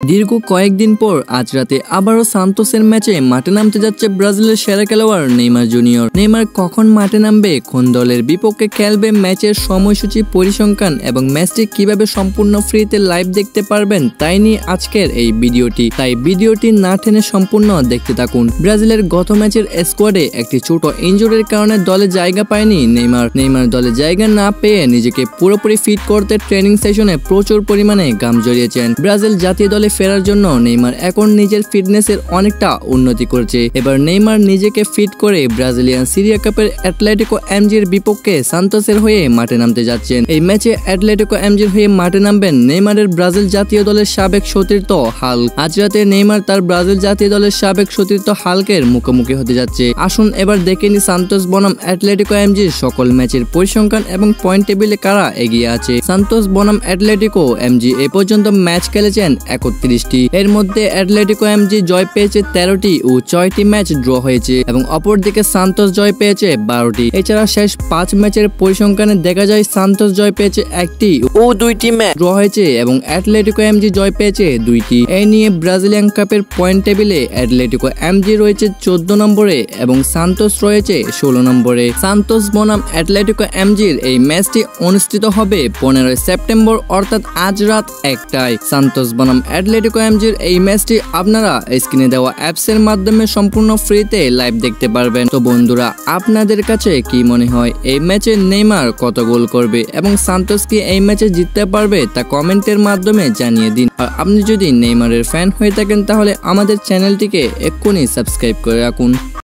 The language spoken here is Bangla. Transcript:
দীর্ঘ কয়েকদিন পর আজ রাতে আবারও সান্তোসের ম্যাচে মাঠে নামতে যাচ্ছে ব্রাজিলের সেরা খেলোয়াড় নেইমার জুনিয়র। নেইমার কখন মাঠে নামবে, কোন দলের বিপক্ষে খেলবে, ম্যাচের সময়সূচি, পরিসংখ্যান এবং ম্যাচটি কিভাবে সম্পূর্ণ ফ্রিতে লাইভ দেখতে পারবেন তাই নিয়ে আজকের এই ভিডিওটি। তাই ভিডিওটি না টেনে সম্পূর্ণ দেখতে থাকুন। ব্রাজিলের গত ম্যাচের স্কোয়াডে একটি ছোট ইনজুরির কারণে দলে জায়গা পায়নি নেইমার দলে জায়গা না পেয়ে নিজেকে পুরোপুরি ফিট করতে ট্রেনিং সেশনে প্রচুর পরিমাণে ঘাম ঝরিয়েছেন। ব্রাজিল জাতীয় দলে ফেরার জন্য নেইমার এখন নিজের ফিটনেসের অনেকটা উন্নতি করছে। এবার নেইমার নিজেকে ফিট করে ব্রাজিলিয়ান সিরিয়া কাপের অ্যাটলেটিকো এমজির বিপক্ষে সান্তোসের হয়ে মাঠে নামতে যাচ্ছেন। এই ম্যাচে অ্যাটলেটিকো এমজির হয়ে মাঠে নামবেন নেইমারের ব্রাজিল জাতীয় দলের সাবেক সতীর্থ হাল্ক। আজ রাতে নেইমার তার ব্রাজিল জাতীয় দলের সাবেক সতীর্থ হাল্কের মুখোমুখি হতে যাচ্ছে। আসুন এবার দেখে নি সান্তোস বনাম অ্যাটলেটিকো এমজির সকল ম্যাচের পরিসংখ্যান এবং পয়েন্ট টেবিলে কারা এগিয়ে আছে। সান্তোস বনাম অ্যাটলেটিকো এমজি এ পর্যন্ত ম্যাচ খেলেছেন 31টি। এর মধ্যে অ্যাটলেটিকো এমজি জয় পেয়েছে 13টি ও 6টি ম্যাচ ড্র হয়েছে এবং অপরদিকে সান্তোস জয় পেয়েছে 12টি। এছাড়া শেষ 5 ম্যাচের পরিসংখ্যানে দেখা যায় সান্তোস জয় পেয়েছে 1টি ও 2টি ম্যাচ ড্র হয়েছে এবং অ্যাটলেটিকো এমজি জয় পেয়েছে 2টি। এই নিয়ে ব্রাজিলিয়ান কাপের পয়েন্ট টেবিলে অ্যাটলেটিকো এমজি রয়েছে 14 নম্বরে এবং সান্তোস রয়েছে 16 নম্বরে। সান্তোস বনাম অ্যাটলেটিকো এমজির এই ম্যাচটি অনুষ্ঠিত হবে 15 সেপ্টেম্বর অর্থাৎ আজ রাত 1টায়। সান্তোস বনাম অ্যাটলেটিকো এমজির এই ম্যাচটি আপনারা স্ক্রিনে দেওয়া অ্যাপসের মাধ্যমে সম্পূর্ণ ফ্রিতে লাইভ দেখতে পারবেন। তো বন্ধুরা, আপনাদের কাছে কি মনে হয় এই ম্যাচে নেইমার কত গোল করবে এবং সান্তোস কি এই ম্যাচে জিততে পারবে তা কমেন্টের মাধ্যমে জানিয়ে দিন। আর আপনি যদি নেইমারের ফ্যান হয়ে থাকেন তাহলে আমাদের চ্যানেলটিকে এক্ষুনি সাবস্ক্রাইব করে রাখুন।